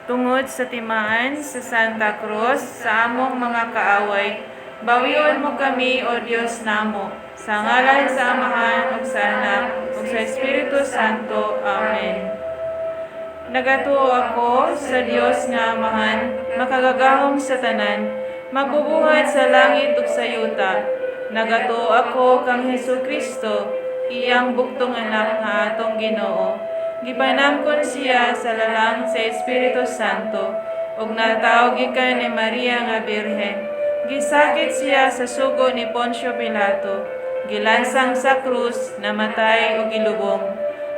tungod sa timaan sa Santa Cruz sa among mga kaaway. Bawion mo kami, O Diyos namo, sa ngalan sa Amahan ug sa Anak ug sa Espiritu Santo. Amen. Nagatuo ako sa Dios nga Amahan, makagagahom sa tanan, magbubuhat sa langit ug sa yuta. Nagatuo ako kang Hesukristo, iyang buktong anak nga atong Ginoo. Gipanamkon siya sa lalang sa Espiritu Santo, ug nataog gikan ni Maria nga Birhen. Gisakit siya sa sugo ni Poncio Pilato, gilansang sa krus, namatay ug gilubong.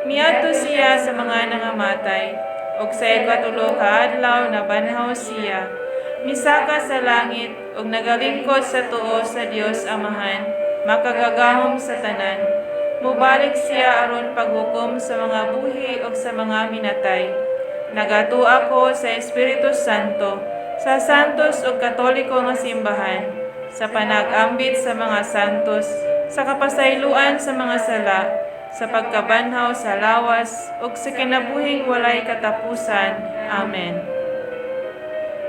Miadto siya sa mga nangamatay, ug sa ikatulo ka adlaw nabanhaw siya. Misaka sa langit, ug nagalingkod sa tuo sa Dios Amahan, makagagahom sa tanan. Mubalik siya aron paghukom sa mga buhi ug sa mga minatay. Nagatuo ako sa Espiritu Santo, sa santos ug katoliko nga simbahan, sa panag-ambit sa mga santos, sa kapasayloan sa mga sala, sa pagkabanhaw sa lawas, ug sa kinabuhing walay katapusan. Amen.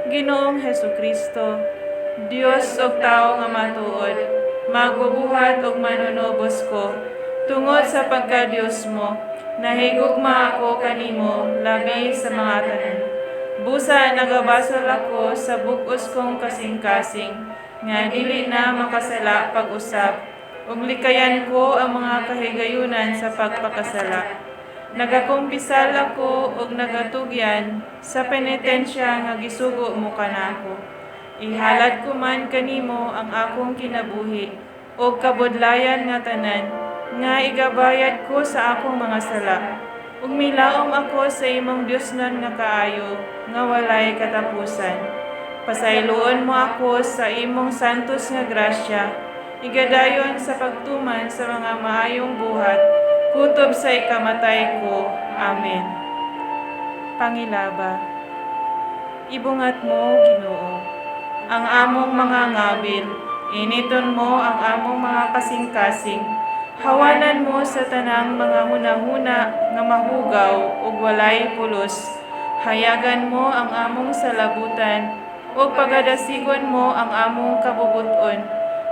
Ginoong Hesukristo, Dios ug tao nga matuod, magbubuhat ug manunubos ko, tungod sa pagka-Dios mo, nahigugma ako kanimo labi sa mga tanan. Busa nagabasol ako sa bug-os kong kasing-kasing, nga dili na makasala pag-usap, ug likayan ko ang mga kahigayunan sa pagpakasala. Nagakumpisal ako ug nagatugyan sa penitensya nga gisugo mo kanako. Ihalad ko man kanimo ang akong kinabuhi ug kabudlayan nga tanan, nga igabayad ko sa akong mga sala. Ug milaom ako sa imong Diosnon nga kaayo, nga walay katapusan. Pasayloon mo ako sa imong santos nga grasya, igadayon sa pagtuman sa mga maayong buhat, kutob sa ikamatay ko. Amen. Pangilaba. Ibungat mo, Ginoo, ang among mga ngabil, initon mo ang among mga kasing-kasing, hawanan mo sa tanang mga hunahuna nga mahugaw ug walay pulos. Hayagan mo ang among salabutan ug pagadasigon mo ang among kabubuton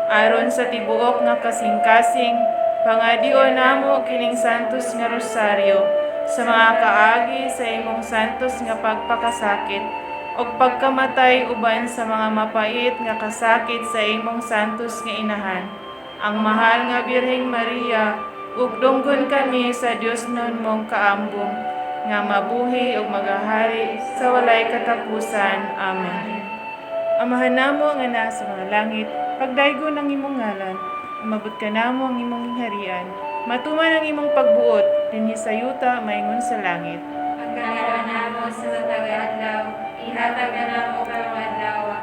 aron sa tibuok nga kasing-kasing. Pangadion namo kining santos nga rosaryo sa mga kaagi sa imong santos nga pagpakasakit ug pagkamatay uban sa mga mapait nga kasakit sa imong santos nga inahan, ang mahal nga Birheng Maria, ug dunggon kami sa Diosnon mong kaambong, nga mabuhi ug magahari sa walay katapusan. Amen. Amahan namo nga nasa mga langit, pagdaygon ang imong ngalan, umabot ka namo ang imong harian, matuman ang imong pagbuot, dinhi sa yuta maingon sa langit. Ang kanaran namo sa matag adlaw, ihatag na namo karong adlaw,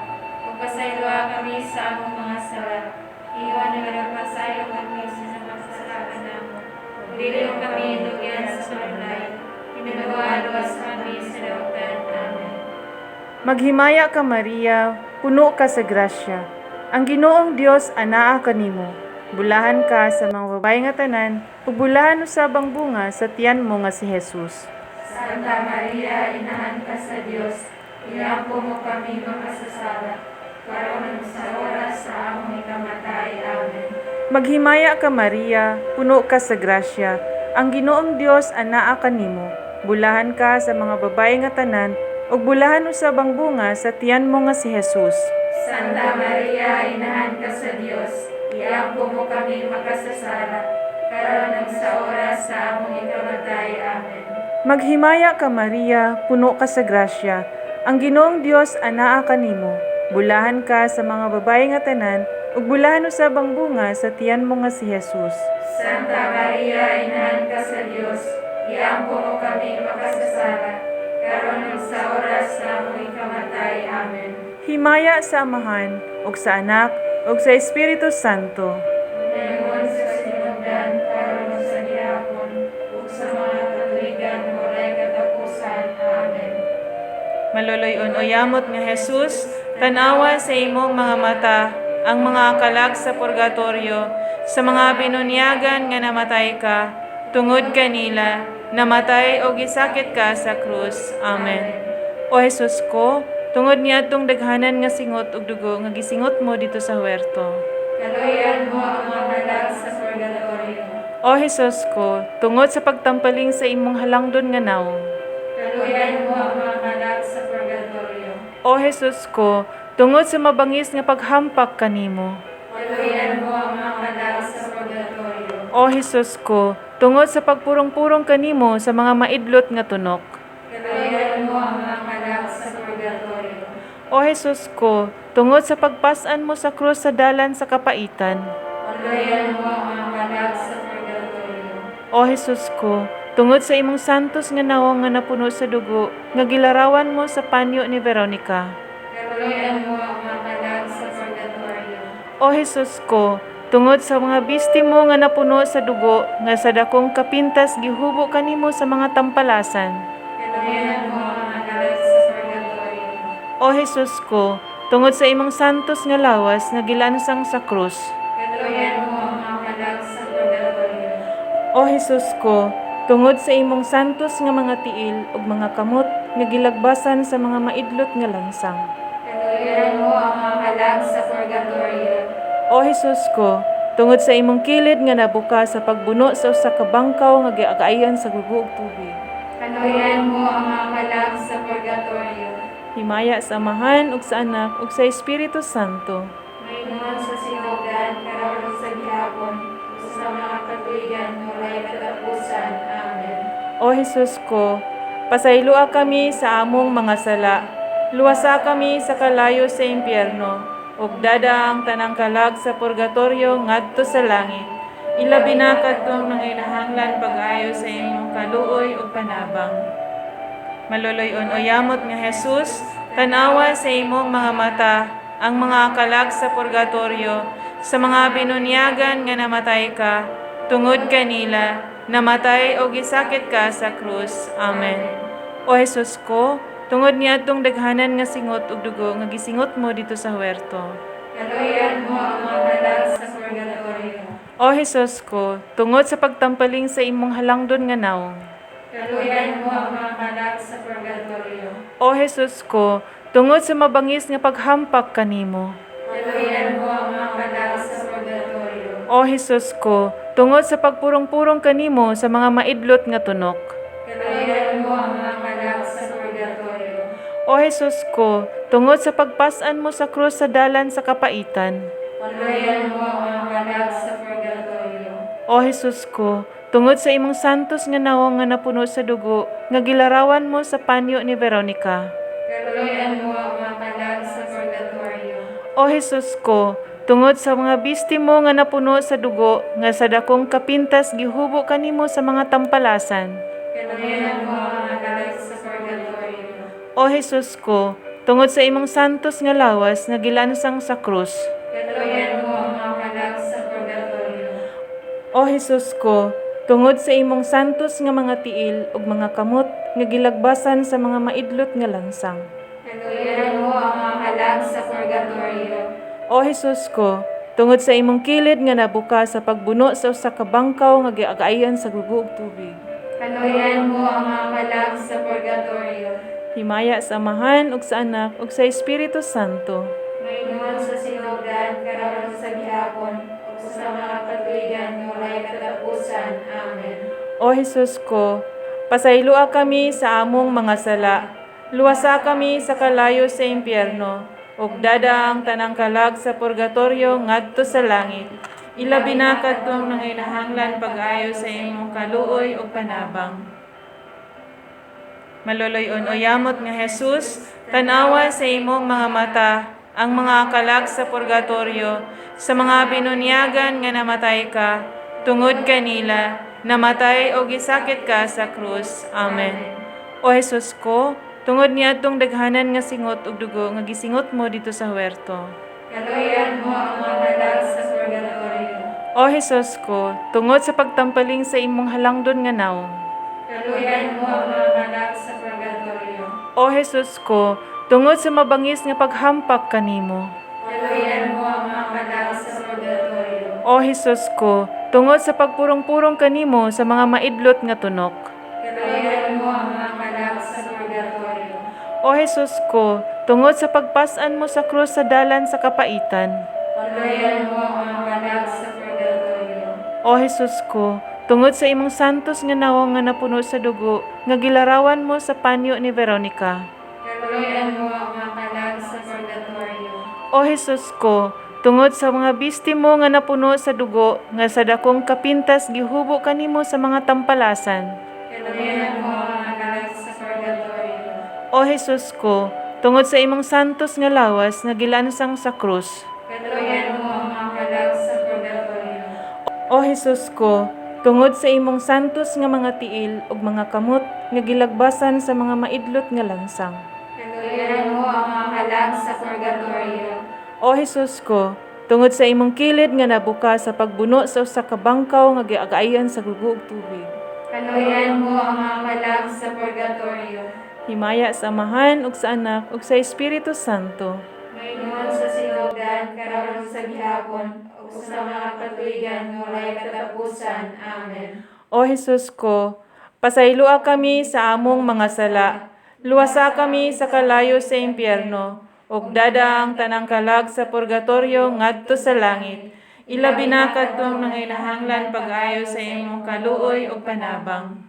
ug pasayloa kami sa among mga sala. Iwan na nagpasayo kami sa makasalanan namo. Dili mo kami dugyan sa panulay, hinaluwas kami sa dautan. Amen. Maghimaya ka Maria, puno ka sa grasya. Ang Ginoong Dios anaa kanimo. Bulahan ka sa mga babae nga tanan, ug bulahan usab ang bunga sa tiyan mo nga si Jesus. Santa Maria, inahan ka sa Dios, iampo mo kami makasasala, karon sa oras sa among ikamatay. Amen. Maghimaya ka Maria, puno ka sa grasya. Ang Ginoong Dios anaa kanimo. Bulahan ka sa mga babae nga tanan, ug bulahan usab ang bunga sa tiyan mo nga si Jesus. Santa Maria, inahan ka sa Dios, iampo mo kami makasasala, karon sa oras sa among ikamatay. Amen. Maghimaya ka Maria, puno ka sa grasya. Ang Ginoong Dios anaa kanimo. Bulahan ka sa mga babae nga tanan, ug bulahan usab ang bunga sa tiyan mo nga si Jesus. Santa Maria, inahan ka sa Dios, iampo mo kami makasasala, karon sa oras sa among ikamatay. Amen. Himaya sa Amahan, ug sa Anak, ug sa Espiritu Santo. Ngayon sa sinugdan, karon sa gihapon, ug sa mga katuigan walay katapusan. Amen. Maloloy-on o yamot nga Jesus, tanawa sa imong mga mata ang mga kalag sa purgatorio, sa mga binunyagan nga namatay ka, tungod kanila, namatay o gisakit ka sa krus. Amen. O Jesus ko, tungod niadtong daghanan nga singot ug dugo nga gisingot mo dito sa huwerto. Kaluyan mo ang mga kalag sa purgatorio. O Jesus ko, tungod sa pagtampaling sa imong halangdon nga nawong. Kaluyan mo ang mga kalag sa purgatorio. O Jesus ko, tungod sa mabangis nga paghampak kanimo. Kaluyan mo ang mga kalag sa purgatorio. O Jesus ko, tungod sa pagpurong-purong kanimo sa mga maidlot nga tunok. Kaluyan mo ang mga kalag sa purgatorio. O Jesus ko, tungod sa pagpasan mo sa krus sa dalan sa kapaitan. Kaluyan mo ang mga kalag sa purgatorio. O Jesus ko, tungod sa imong santos nga nawong nga napuno sa dugo, nga gilarawan mo sa panyo ni Veronica. Kaluyan mo ang mga kalag sa purgatorio. O Jesus ko, tungod sa mga bisti mo nga napuno sa dugo, nga sa dakong kapintas gihubo kanimo sa mga tampalasan. Kaluyan mo ang mga kalag sa purgatorio. O Jesus ko, tungod sa imong santos nga lawas nga gilansang sa krus. Kaluyan mo ang mga kalag sa purgatorio. O Jesus ko, tungod sa imong santos nga mga tiil ug mga kamot nga gilagbasan sa mga maidlot nga lansang. Kaluyan mo ang mga kalag sa purgatorio. O Jesus ko, tungod sa imong kilid nga nabuka sa pagbuno sa usa ka bangkaw nga giagayan sa gugo ug tubig. Kaluyan mo ang mga kalag sa purgatorio. Himaya sa Amahan ug sa Anak ug sa Espiritu Santo. Mayroon sa sinugdan, karon sa gihapon, sa mga katuigan, walay katapusan. Amen. O Jesus ko, pasaylua kami sa among mga sala. Luwasa kami sa kalayo sa impyerno, ug dada ang tanang kalag sa purgatorio ngadto sa langit. Ilabi na kadtong nanginahanglan pag-ayo sa imong kaluoy ug panabang. Maloloyon o yamot nga Jesus, tanawa sa imong mga mata ang mga kalag sa purgatorio, sa mga binunyagan nga namatay ka, tungod kanila, namatay o gisakit ka sa krus. Amen. O Jesus ko, tungod niadtong daghanan nga singot ug dugo nga gisingot mo dito sa huwerto. Kaluyan mo ang mga kalag sa purgatorio. O Jesus ko, tungod sa pagtampaling sa imong halangdon nga nawong. Kaluyan mo ang mga kalag sa purgatorio. O Jesus ko, tungod sa mabangis nga paghampak kanimo. Kaluyan mo ang mga kalag sa purgatorio. O Jesus ko, tungod sa pagpurong-purong kanimo sa mga maidlot nga tunok. Kaluyan mo ang mga kalag sa purgatorio. O Jesus ko, tungod sa pagpasan mo sa krus sa dalan sa kapaitan. Kaluyan mo ang mga kalag sa purgatorio. O Jesus ko, tungod sa imong santos nga nawong nga napuno sa dugo, nga gilarawan mo sa panyo ni Veronica. Kaluyan mo ang mga kalag sa purgatorio. O Jesus ko, tungod sa mga bisti mo nga napuno sa dugo, nga sa dakong kapintas gihubo kanimo sa mga tampalasan. Kaluyan mo ang mga kalag sa purgatorio. O Jesus ko, tungod sa imong santos nga lawas nga gilansang sa krus. Kaluyan mo ang mga kalag sa purgatorio. O Jesus ko, tungod sa imong santos nga mga tiil ug mga kamot nga gilagbasan sa mga maidlot nga lansang. Kaluyan mo ang mga kalag sa purgatorio. O Jesus ko, tungod sa imong kilid nga nabuka sa pagbuno sa usa ka bangkaw nga giagayan sa gugo ug tubig. Kaluyan mo ang mga kalag sa purgatorio. Himaya sa Amahan ug sa Anak ug sa Espiritu Santo. Mayroon sa sinugdan, karon sa gihapon, ug sa mga katuigan, walay katapusan. Amen. O Jesus ko, pasaylua kami sa among mga sala. Luwasa kami sa kalayo sa impyerno, ug dada ang tanang kalag sa purgatorio ngadto sa langit. Ilabi na kadtong nanginahanglan pag-ayo sa imong kaluoy ug panabang. Maloloyon o yamot nga Jesus, tanawa sa imong mga mata ang mga kalag sa purgatorio, sa mga binunyagan nga namatay ka, tungod kanila, namatay o gisakit ka sa krus. Amen. O Jesus ko, tungod niadtong daghanan nga singot ug dugo nga gisingot mo dito sa huwerto. Kaluyan mo ang mga kalag sa purgatorio. O Jesus ko, tungod sa pagtampaling sa imong halangdon nga nawong. Kaluyan mo ang mga kalag sa purgatorio. O Jesus ko, tungod sa mabangis nga paghampak kanimo. Kaluyan mo ang mga kalag sa purgatorio. O Jesus ko, tungod sa pagpurong-purong kanimo sa mga maidlot nga tunok. Kaluyan mo ang mga kalag sa purgatorio. O O Jesus ko, tungod sa pagpasan mo sa krus sa dalan sa kapaitan. Pagluyan mo ang mga kalag sa purgatorio. O Jesus ko, tungod sa imong santos nga nawong nga napuno sa dugo, nga gilarawan mo sa panyo ni Veronica. Pagluyan mo ang mga kalag sa purgatorio. O Jesus ko, tungod sa mga bisti mo nga napuno sa dugo, nga sa dakong kapintas gihubo kanimo sa mga tampalasan. Pagluyan mo ang mga kalag sa purgatorio. O Jesus ko, tungod sa imong santos nga lawas nga gilansang sa krus. Pagluyan mo ang mga kalag sa purgatorio. O Jesus ko, tungod sa imong santos nga mga tiil ug mga kamot nga gilagbasan sa mga maidlot nga lansang. Pagluyan mo ang mga kalag sa purgatorio. O Jesus ko, tungod sa imong kilid nga nabuka sa pagbuno sa usa ka bangkaw nga giagayan sa gugo ug tubig. Pagluyan mo ang mga kalag sa purgatorio. Himaya sa Amahan ug sa Anak ug sa Espiritu Santo. Ngayon sa sinugdan, karon sa gihapon, ug sa mga katuigan nga walay katapusan. Amen. O Jesus ko, pasayloa kami sa among mga sala. Luwasa kami sa kalayo sa impyerno, ug dada ang tanang kalag sa purgatorio ngadto sa langit. Ilabi na kadtong nanginahanglan pag-ayo sa imong kaluoy ug panabang.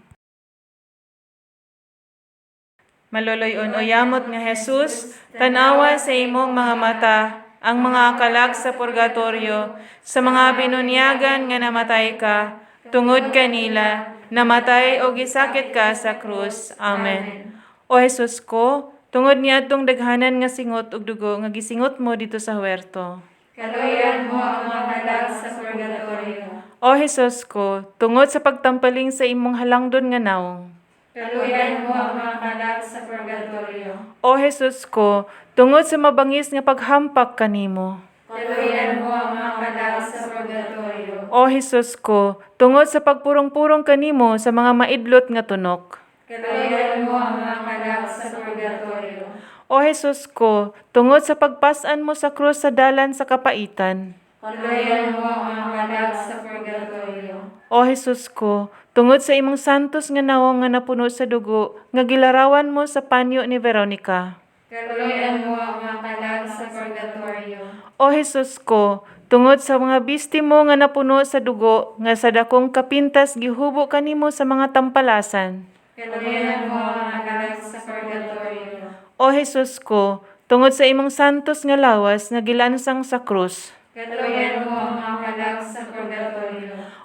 Maloloy-on o yamot nga Jesus, tanawa sa imong mga mata ang mga kalag sa purgatorio, sa mga binunyagan nga namatay ka, tungod kanila, namatay o gisakit ka sa krus. Amen. O Jesus ko, tungod niadtong daghanan nga singot ug dugo nga gisingot mo dito sa huwerto. Kaluyan mo ang mga kalag sa purgatorio. O Jesus ko, tungod sa pagtampaling sa imong halangdon nga nawong. Kaluyan mo ang mga kalag sa purgatorio. O Jesus ko, tungod sa mabangis nga paghampak kanimo. Kaluyan mo ang mga kalag sa purgatorio. O Jesus ko, tungod sa pagpurong-purong kanimo sa mga maidlot nga tunok. Kaluyan mo ang mga kalag sa purgatorio. O Jesus ko, tungod sa pagpasan mo sa krus sa dalan sa kapaitan. Kaluyan mo ang mga kalag sa purgatorio. O Jesus ko, tungod sa imong santos nga nawong nga napuno sa dugo, nga gilarawan mo sa panyo ni Veronica. Kaluyan mo ang mga kalag sa purgatorio. O Jesus ko, tungod sa mga bisti mo nga napuno sa dugo, nga sa dakong kapintas gihubo kanimo sa mga tampalasan. Kaluyan mo ang mga kalag sa purgatorio. O Jesus ko, tungod sa imong santos nga lawas nga gilansang sa krus. Kaluyan mo ang mga kalag sa purgatorio.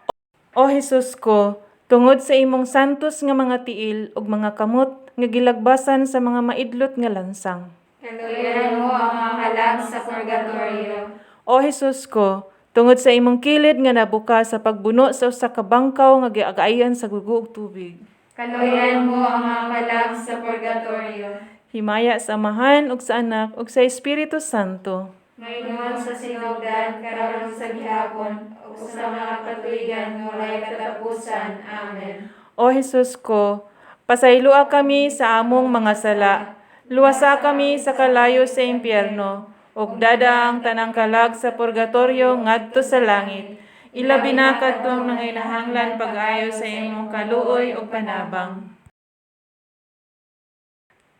O Jesus ko, tungod sa imong santos nga mga tiil ug mga kamot nga gilagbasan sa mga maidlot nga lansang. Kaluyan mo ang mga kalag sa purgatorio. O Jesus ko, tungod sa imong kilid nga nabuka sa pagbuno sa usa ka bangkaw nga giagayan sa gugo ug tubig. Kaluyan mo ang mga kalag sa purgatorio. Himaya sa Amahan ug sa Anak ug sa Espiritu Santo. Ngayon sa sinugdan, karon sa gihapon, ug sa mga katuigan nga walay katapusan. Amen. O Jesus ko, pasayloa kami sa among mga sala. Luwasa kami sa kalayo sa impyerno, ug dada ang tanang kalag sa purgatorio ngadto sa langit. Ilabi na kadtong nanginahanglan pag-ayo sa imong kaluoy ug panabang.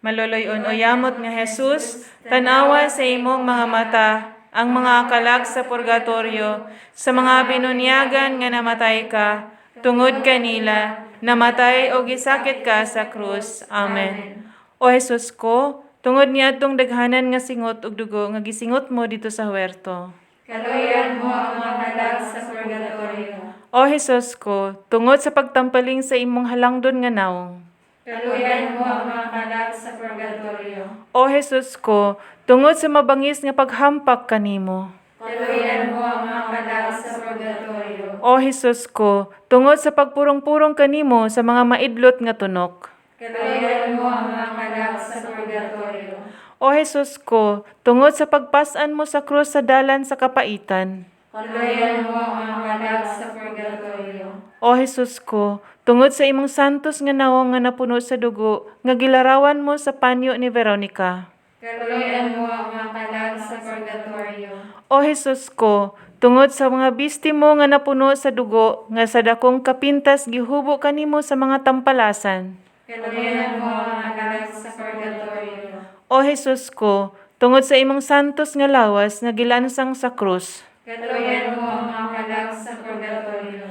Maloloy-on o yamot nga Jesus, tanawa sa imong mga mata ang mga kalag sa purgatorio, sa mga binunyagan nga namatay ka, tungod kanila, namatay o gisakit ka sa krus. Amen. O Jesus ko, tungod niadtong daghanan nga singot ug dugo nga gisingot mo dito sa huwerto. Kaluyan mo ang mga kalag sa purgatorio. O Jesus ko, tungod sa pagtampaling sa imong halangdon nga nawong. Kaluyan mo ang mga kalag sa purgatorio. O Jesus ko, tungod sa mabangis nga paghampak kanimo. Kaluyan mo ang mga kalag sa purgatorio. O Jesus ko, tungod sa pagpurong-purong kanimo sa mga maidlot nga tunok. Kaluyan mo ang mga kalag sa purgatorio. O Jesus ko, tungod sa pagpasan mo sa krus sa dalan sa kapaitan. Kaluyan mo ang mga kalag sa purgatorio. O Jesus ko, tungod sa imong santos nga nawong nga napuno sa dugo, nga gilarawan mo sa panyo ni Veronica. Kaluyan mo ang mga kalag sa purgatorio. O Jesus ko, tungod sa mga bisti mo nga napuno sa dugo, nga sa dakong kapintas gihubo kanimo sa mga tampalasan. Kaluyan mo ang mga kalag sa purgatorio. O Jesus ko, tungod sa imong santos nga lawas nga gilansang sa krus. Kaluyan mo ang mga kalag sa purgatorio.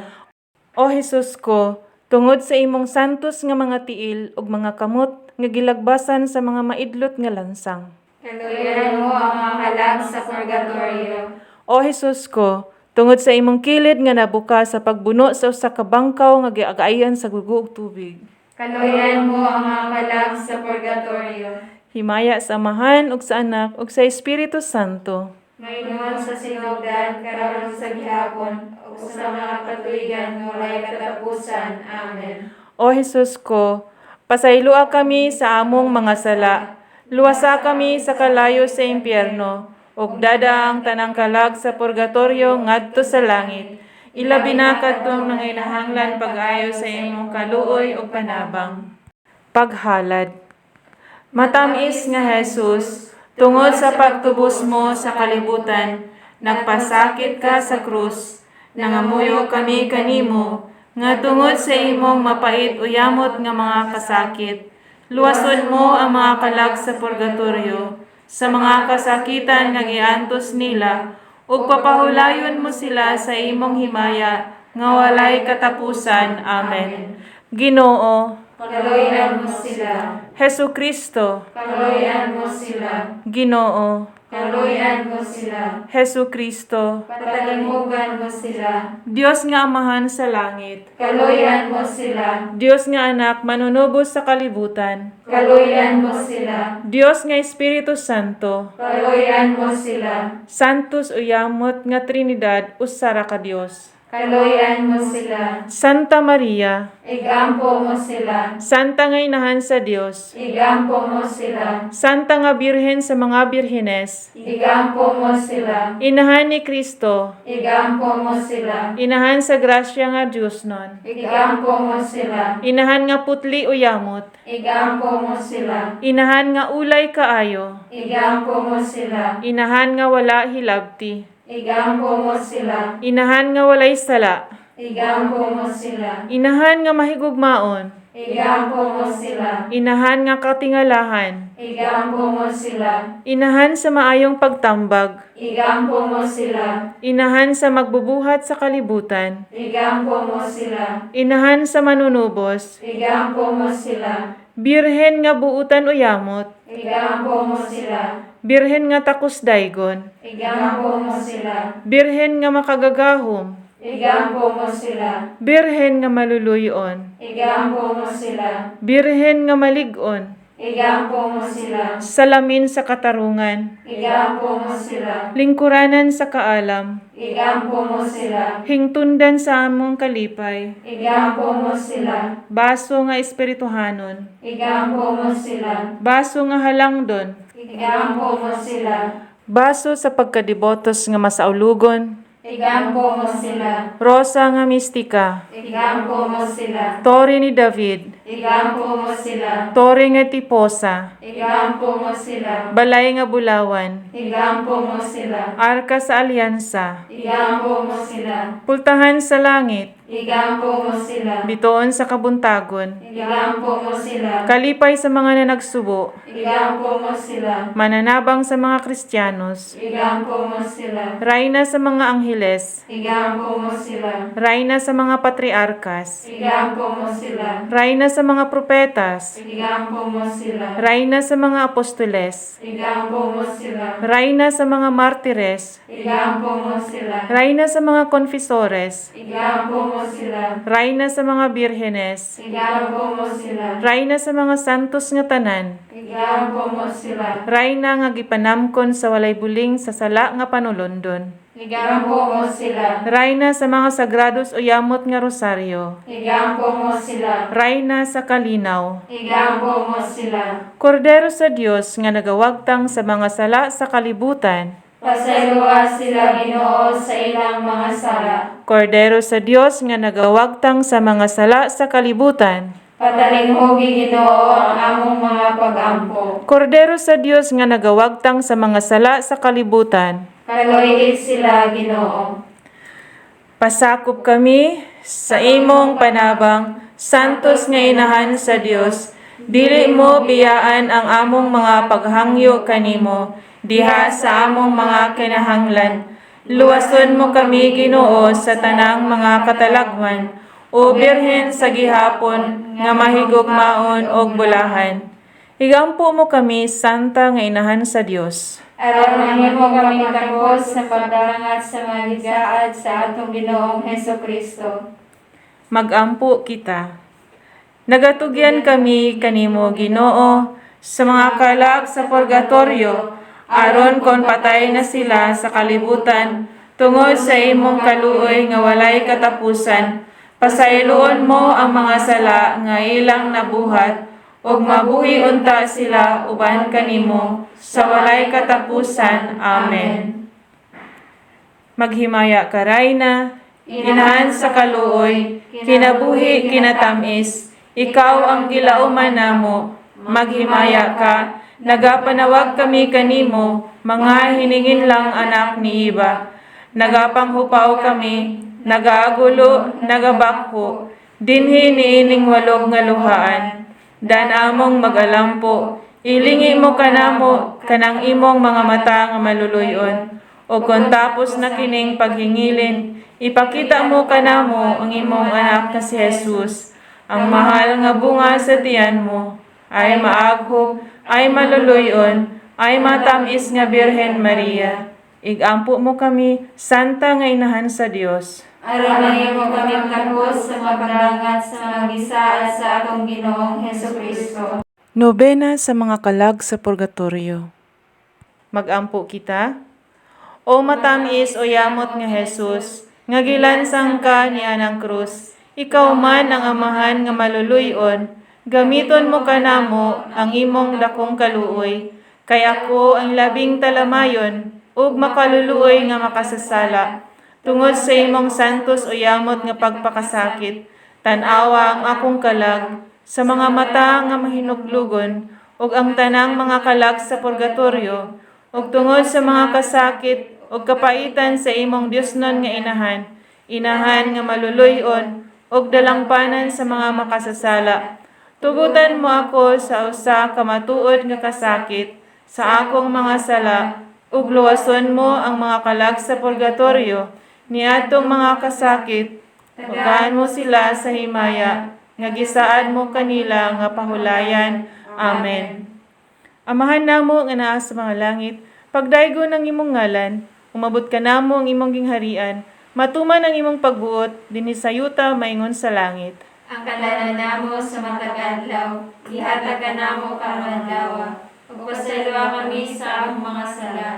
O Jesus ko, tungod sa imong santos nga mga tiil ug mga kamot nga gilagbasan sa mga maidlot nga lansang. Kaluyan mo ang mga kalag sa purgatorio. O Jesus ko, tungod sa imong kilid nga nabuka sa pagbuno sa usa ka bangkaw nga giagayan sa gugo ug tubig. Kaluyan mo ang mga kalag sa purgatorio. Himaya sa Amahan ug sa Anak ug sa Espiritu Santo. Maingon sa sinugdan, karon sa gihapon, ug sa mga katuigan nga walay katapusan. Amen. O Jesus ko, pasayloa kami sa among mga sala. Luwasa kami sa kalayo sa impyerno, ug dada ang tanang kalag sa purgatorio ngadto sa langit. Ilabi na kadtong nanginahanglan pag-ayo sa imong kaluoy ug panabang. Paghalad. Matamis nga Jesus, tungod sa pagtubos mo sa kalibutan, nagpasakit ka sa krus. Nangamuyo kami kanimo, nga tungod sa imong mapait uyamot nga mga kasakit. Luwason mo ang mga kalag sa purgatorio, sa mga kasakitan nga giantos nila, ug papahulayon mo sila sa imong himaya, nga walay katapusan. Amen. Ginoo, Kaluyan mo sila. Hesukristo, Kaluyan mo sila. Ginoo, Kaluyan mo sila. Hesukristo, Patalimugan mo sila. Dios nga Amahan sa langit, Kaluyan mo sila. Dios nga Anak manunubos sa kalibutan, Kaluyan mo sila. Dios nga Espiritu Santo, Kaluyan mo sila. Santos uyamot nga Trinidad usara ka Dios. Kaluyan mo sila. Santa Maria, Igampo mo sila. Santa nga Inahan sa Dios, Igampo mo sila. Santa nga Birhen sa mga birhenes, Igampo mo sila. Inahan ni Kristo, Igampo mo sila. Inahan sa grasya nga Dios non, Igampo mo sila. Inahan nga putli uyamot, Igampo mo sila. Inahan nga ulay kaayo, Igampo mo sila. Inahan nga wala hilabti, Igampo mo sila. Inahan nga walay sala, Igampo mo sila. Inahan nga mahigugmaon, Igampo mo sila. Inahan nga katingalahan, Igampo mo sila. Inahan sa maayong pagtambag, Igampo mo sila. Inahan sa magbubuhat sa kalibutan, Igampo mo sila. Inahan sa manunubos, Igampo mo sila. Birhen nga buutan uyamot, Igampo mo sila. Birhen nga takus daygon, Igampo mo sila. Birhen nga makagagahom, Igampo mo sila. Birhen nga maluluyon, Igampo mo sila. Birhen nga malig-on, Igampo mo sila. salamin sa katarungan, Igampo mo sila. lingkuranan sa kaalam, Igampo mo sila. hingtundan sa among kalipay, Igampo mo sila. baso nga espirituhanon, Igampo mo sila. baso nga halangdon, Igampo mo sila. baso sa pagkadibotos nga masaulugon, Igampo mo sila. rosa nga mistika, Igampo mo sila. tore ni David, Igampo mo sila. tore nga tiposa, Igampo mo sila. balay nga bulawan, Igampo mo sila. arka sa alyansa, Igampo mo sila. pultahan sa langit, Igampo mo sila. bitoon sa kabuntagon, Igampo mo sila. kalipay sa mga nanagsubo, Igampo mo sila. mananabang sa mga Kristiyanos, Igampo mo sila. rayna sa mga angheles, Igampo mo sila. rayna sa mga patriarkas, Igampo mo sila. rayna sa mga propetas, Igampo mo sila. rayna sa mga apostoles, Igampo mo sila. rayna sa mga martires, Igampo mo sila. rayna sa mga konfesores, Igampo mo sila. rayna sa mga birhenes, Igampo mo sila. rayna sa mga santos nga tanan, Igampo mo sila. rayna nga gipanamkon sa walay buling sa sala nga panulondon, Igampo mo sila. rayna sa mga sagrados o yamot nga rosaryo, Igampo mo sila. rayna sa kalinaw, Igampo mo sila. kordero sa Dios nga nagawagtang sa mga sala sa kalibutan, Pasayloa sila Ginoo sa ilang mga sala. kordero sa Dios nga nagawagtang sa mga sala sa kalibutan, Patalinghogi Ginoo ang among mga pag-ampo. kordero sa Dios nga nagawagtang sa mga sala sa kalibutan, Kaloy sila Ginoo. pasakop kami sa imong panabang, santos nga Inahan sa Dios, Dili mo biyaan ang among mga paghangyo kanimo, diha sa among mga kinahanglan. Luwason mo kami, Ginoo, sa tanang mga katalagman, o Birhen sa gihapon nga mahigugmaon og bulahan. Higampo mo kami, Santa nga Inahan sa Dios. Aron mahimo kami takos sa pagdangat sa mga gisaad sa atong Ginoong Hesukristo. Magampo kita. Nagatugyan kami kanimo, Ginoo, sa mga kalag sa purgatorio, aron kon patay na sila sa kalibutan, tungod sa imong kaluoy nga walay katapusan. Pasayloon mo ang mga sala nga ilang nabuhat, ug mabuhi unta sila uban kanimo sa walay katapusan. Amen. Maghimaya ka, Rayna, Inahan sa kaluoy, kinabuhi kinatamis, ikaw ang gilauman namo, maghimaya ka, nagapanawag kami kanimo, mga hiningin lang anak ni Iba. Nagapanghupaw kami, nagaagulo, nagabakho, dinhi niining walog nga luhaan. Dan among magalampo, ilingi mo kanamo, kanang imong mga mata nga maluluyon. O kung tapos na kining paghingilin, ipakita mo kanamo ang imong anak na si Jesus. Ang mahal nga bunga sa tiyan mo, ay maaghop, ay maluluyon, ay matamis nga Birhen Maria. Igampo mo kami, Santa nga Inahan sa Dios. Aron mahimo kami takos sa pagdangat sa mga gisaad sa atong Ginoong Hesukristo. Nobena sa mga kalag sa purgatorio. Magampo kita. O matamis o yamot nga Jesus, nga gilansang ka ni anang krus, ikaw man ang amahan nga maluluyon, gamiton mo kanamo ang imong dakong kaluoy, kay ako ang labing talamayon, ug makaluluoy nga makasasala. Tungod sa imong santos o yamot nga pagpakasakit, tanawa ang akong kalag, sa mga mata nga mahinuglugon, ug ang tanang mga kalag sa purgatorio, ug tungod sa mga kasakit, ug kapaitan sa imong Diosnon nga Inahan, Inahan nga maluluyon, ug dalangpanan sa mga makasasala. Tugutan mo ako sa usa ka matuod nga kasakit sa akong mga sala, ug luwason mo ang mga kalag sa purgatorio niadtong mga kasakit, ugahan mo sila sa himaya, nga gisaad mo kanila nga pahulayan. Amen. Amahan namo nga naa sa mga langit, pagdaygo ng imong ngalan, umabot ka namo ang imong gingharian, matuman ang imong pagbuot, dinhi sa yuta maingon sa langit. Ang kalanan namo sa matag adlaw, ihatag ka namo karon adlaw, ug pasayloa kami sa among mga sala.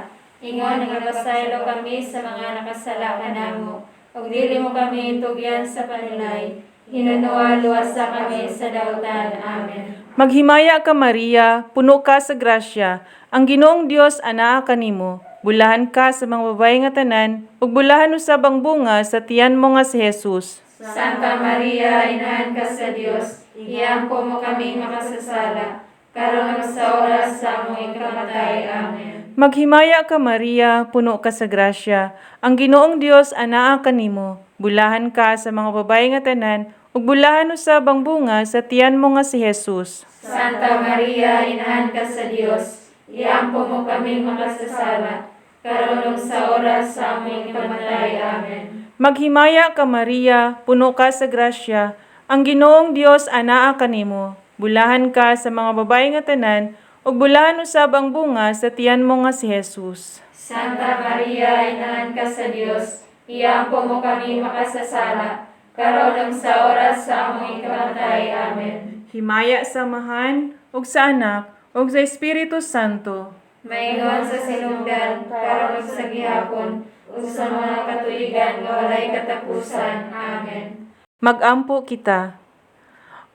Ingon nagapasaylo kami sa mga nakasala kanamo, ug dili mo kami itugyan sa panulay. Hinunoa luwasa kami sa dautan. Amen. Maghimaya ka, Maria, puno ka sa grasya, ang Ginoong Dios anaa kanimo. Bulahan ka sa mga babae nga tanan, ug bulahan usab ang bunga sa tiyan mo nga si Jesus. Santa Maria, Inahan ka sa Dios, iampo mo kami makasasala, karon ug sa oras sa among ikamatay. Amen. Maghimaya ka, Maria, puno ka sa grasya, ang Ginoong Dios anaa kanimo. Bulahan ka sa mga babae nga tanan, ug bulahan usab ang bunga sa tiyan mo nga si Jesus. Santa Maria, Inahan ka sa Dios, iampo mo kami makasasala, karon ug sa oras sa among ikamatay. Amen. Maghimaya ka, Maria, puno ka sa grasya, ang Ginoong Dios anaa kanimo. Bulahan ka sa mga babae nga tanan, ug bulahan usab ang bunga sa tiyan mo nga si Jesus. Santa Maria, Inahan ka sa Dios, iampo mo kami makasasala, karon ug sa oras sa among ikamatay. Amen. Himaya sa Amahan, ug sa Anak, ug sa Espiritu Santo. Maingon sa sinugdan, karon ug sa gihapon, ug sa mga katuigan nga walay katapusan. Amen. Magampo kita.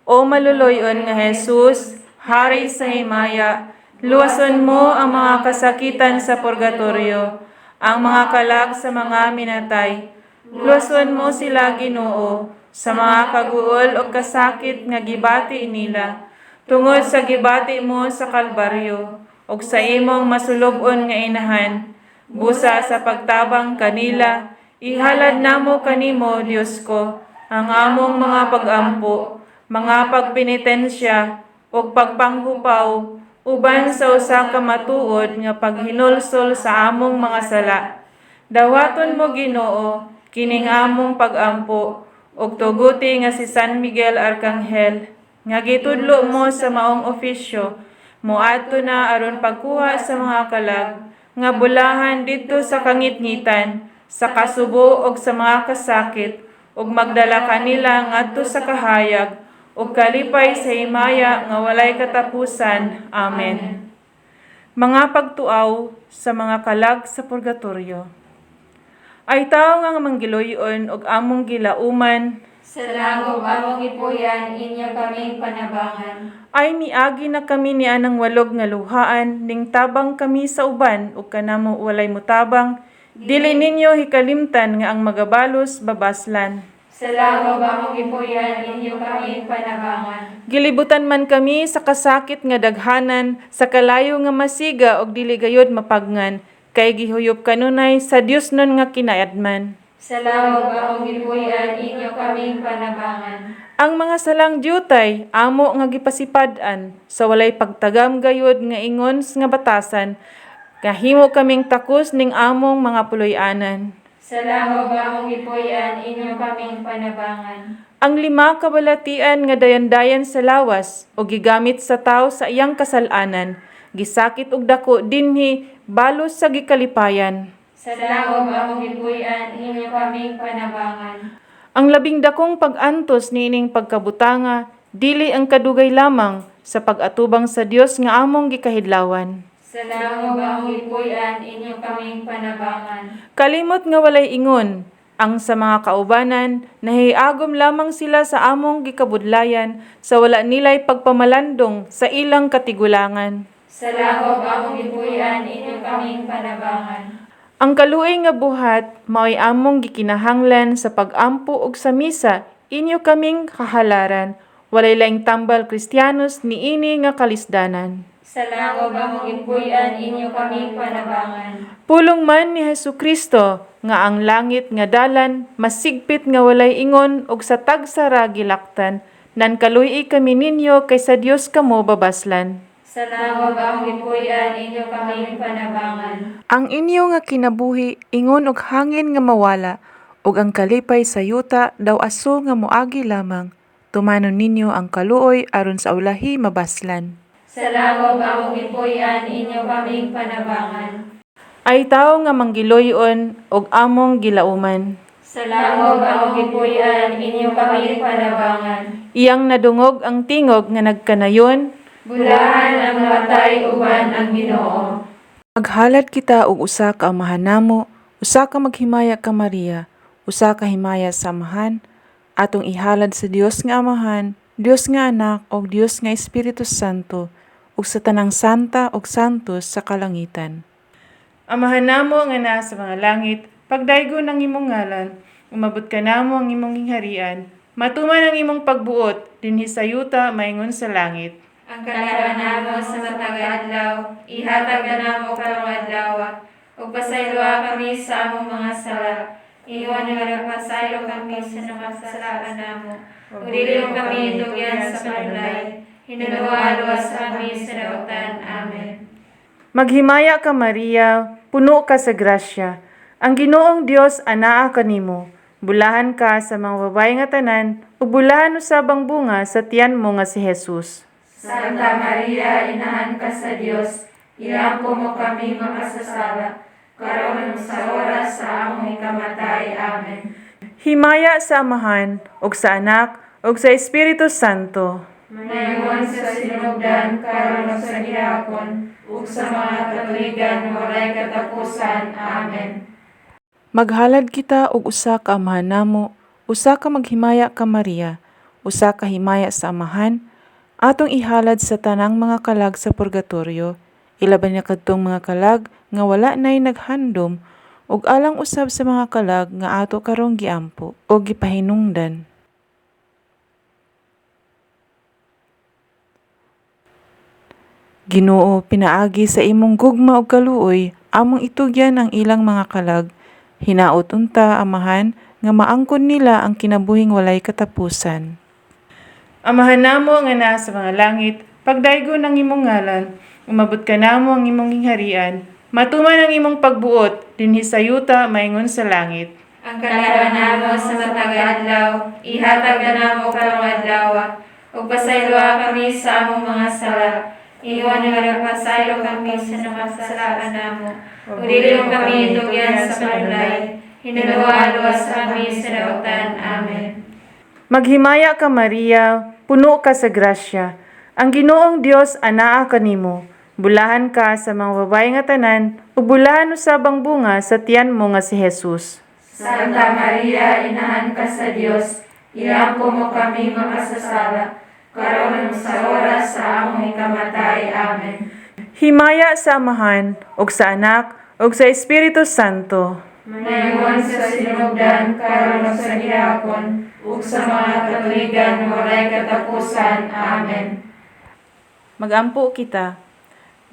O maluluyon nga Jesus, Hari sa himaya, luwason mo ang mga kasakitan sa purgatorio, ang mga kalag sa mga minatay. Luwason mo sila, Ginoo, sa mga kaguol o kasakit nga gibati nila, tungod sa gibati mo sa Kalbaryo, o sa imong masulobon nga Inahan, busa sa pagtabang kanila, ihalad namo kanimo, Dios ko, ang among mga pagampo, mga pagpenitensya, ug pagpanghupaw uban sa usa ka matuod nga paghinulsol sa among mga sala. Dawaton mo Ginoo kining among pag-ampo ug tuguti nga si San Miguel Arcangel nga gitudlo mo sa maong ofisyo moadto na aron pagkuha sa mga kalag nga bulahan didto sa kangitngitan, sa kasubo ug sa mga kasakit, ug magdala kanila ngadto sa kahayag, ug kalipay sa himaya nga walay katapusan. Amen. Mga pagtuaw sa mga kalag sa purgatorio. Ay tao nga manggiloyon ug among gilauman, Sa langog among ipuyan, inyo kaming panabangan. ay miagi na kami ni anang walog nga luhaan, ning tabang kami sa uban, ug kanamo walay mutabang, dili ninyo hikalimtan nga ang magabalos babaslan. Sa langog among ipuyan, inyo kaming panabangan. Gilibutan man kami sa kasakit nga daghanan, sa kalayo nga masiga og dili gayud mapagngan, kay gihuyop kanunay sa Dios nun nga kinayadman. Sa langog among ipuyan, inyo kaming panabangan. Ang mga salang diutay amo nga gipasipad-an sa walay pagtagam gayud nga ingon nga batasan, kahimo kaming takos ning among mga puloy-anan. Sa langog among ipuyan, inyo kaming panabangan. Ang 5 kabalatian nga dayan-dayan sa lawas o gigamit sa tao sa iyang kasalanan, gisakit og dako dinhi balos sa gikalipayan. Sa langog among ipuyan, inyo kaming panabangan. Ang labing dakong pag-antos niining pagkabutanga, dili ang kadugay lamang sa pag-atubang sa Dios nga among gikahidlawan. Sa langog among ipuyan, inyo kaming panabangan. Kalimot nga walay ingon, ang sa mga kaubanan, nahiagom lamang sila sa among gikabudlayan sa wala nilay pagpamalandong sa ilang katigulangan. Sa langog among ipuyan, inyo kaming panabangan. Ang kaluoy nga buhat, mao'y among gikinahanglan sa pag-ampo ug sa misa, inyo kaming kahalaran, walay laing tambal Kristiyanos niini nga kalisdanan. Sa langog among ipuyan, inyo kaming panabangan. Pulong man ni Hesukristo nga ang langit nga dalan masigpit nga walay ingon ug sa tagsara gilaktan nan kaluy kami ninyo kay sa Dios kamo babaslan. Sa langog among ipuyan, inyo kaming panabangan. Ang inyo nga kinabuhi ingon og hangin nga mawala ug ang kalipay sa yuta daw aso nga moagi lamang. Tumanon ninyo ang kaluoy aron sa ulahi mabaslan. Sa langog among ipuyan, inyo kaming panabangan. Ay tao nga manggiloyon og among gilauman. Sa langog among ipuyan, inyo kaming panabangan. Iyang nadungog ang tingog nga nagkanayon, Bulahan ang matay uban ang Ginoo. maghalad kita og usa ka amahan namo, usa ka maghimaya ka Maria, usa ka himaya sa amahan, atong ihalad sa Dios nga Amahan, Dios nga Anak ug Dios nga Espiritu Santo, ug sa tanang santa ug santos sa kalangitan. Amahan namo nga naa sa mga langit, pagdaygon ang imong ngalan, umabot ka namo ang imong gingharian, matuman ang imong pagbuot dinhi sa yuta maingon sa langit. Ang kanaran namo sa matag adlaw, ihatag namo karong adlaw, ug pasayloa kami sa among mga sala. Iwan nga nagpasaylo kami sa nakasalaan namo. Ug dili kami itugyan sa panulay. Hinaluwa-luwas kami sa dautan. Amen. Maghimaya ka Maria, puno ka sa grasya. Ang Ginoong Dios anaa kanimo. Bulahan ka sa mga babae nga tanan, ug bulahan usabang bunga sa tiyan mo nga si Jesus. Santa Maria, inahan ka sa Dios, iampo mo kami makasasala, karon sa oras sa among ikamatay. Amen. Himaya sa Amahan, ug sa Anak, ug sa Espiritu Santo. Mayroon sa sinugdan, karon sa gihapon, ug sa mga katuigan, walay katapusan. Amen. Maghalad kita og usa ka amahan namo, usa ka maghimaya ka Maria, usa ka himaya sa Amahan, atong ihalad sa tanang mga kalag sa purgatorio, ilaban niya kadtong mga kalag nga wala nay naghandom, ug alang usab sa mga kalag nga ato karong giampo o gipahinungdan. Ginoo, pinaagi sa imong gugma ug kaluoy, among itugyan ang ilang mga kalag, hinaot unta Amahan nga maangkon nila ang kinabuhing walay katapusan. Amahan namo nga naa sa mga langit, Pagdaygo ng imong ngalan, umabot ka namo ang imong gingharian, matuman ang imong pagbuot, dinhi sa yuta maingon sa langit. Ang kalinawan namo sa matag adlaw, ihatag ka namo karong adlaw, ug pasayloa kami sa among mga sala. Iwan nga pasaylo kami sa namasalaan namo. Ug dili mo kami tugyan sa panulay. Hinaluwa-luwas kami sa dautan. Amen. Maghimaya ka Maria, puno ka sa grasya. Ang Ginoong Dios anaa kanimo. Bulahan ka sa mga babae nga tanan, ug bulahan usab ang bunga sa tiyan mo nga si Jesus. Santa Maria, inahan ka sa Dios, iampo mo kami makasasala, karon sa oras sa among ikamatay. Amen. Himaya sa Amahan, ug sa Anak, ug sa Espiritu Santo. Mayroon sa sinugdan, karon ug sa gihapon, ug sa mga katuigan walay katapusan. Amen. Magampo kita.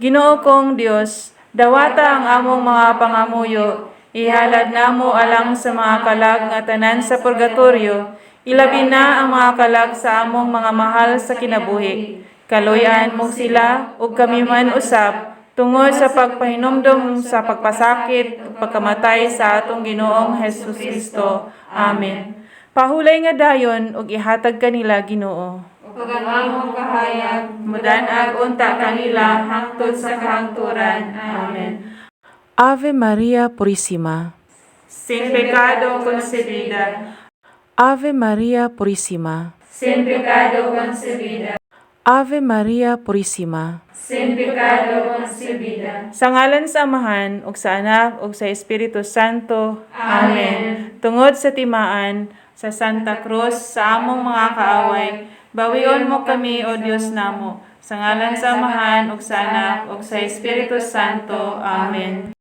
Ginoo kong Dios, dawata ang among mga pangamuyo, ihalad namo alang sa mga kalag nga tanan sa purgatorio, ilabi na ang mga kalag sa among mga mahal sa kinabuhi. Kaluyan mo sila, ug kami man usab, tungod sa pagpahinumdum sa pagpasakit ug pagkamatay sa atong Ginoong Hesus Kristo. Amen. Pahulay nga dayon ug ihatag kanila Ginoo. Ug ang among kahayag, Mudan-ag unta kanila hangtod sa kahangturan. Amen. Ave Maria Purísima. Sin pecado concebida. Ave Maria Purísima. sin pecado concebida, Ave Maria Purísima. sin pecado concebida. Sa ngalan sa Amahan, ug sa Anak, ug sa Espiritu Santo. Amen. Tungod sa timaan, sa Santa Cruz, sa among mga kaaway, bawion mo kami, O Diyos namo. Sa ngalan sa Amahan, ug sa Anak, ug sa Espiritu Santo. Amen.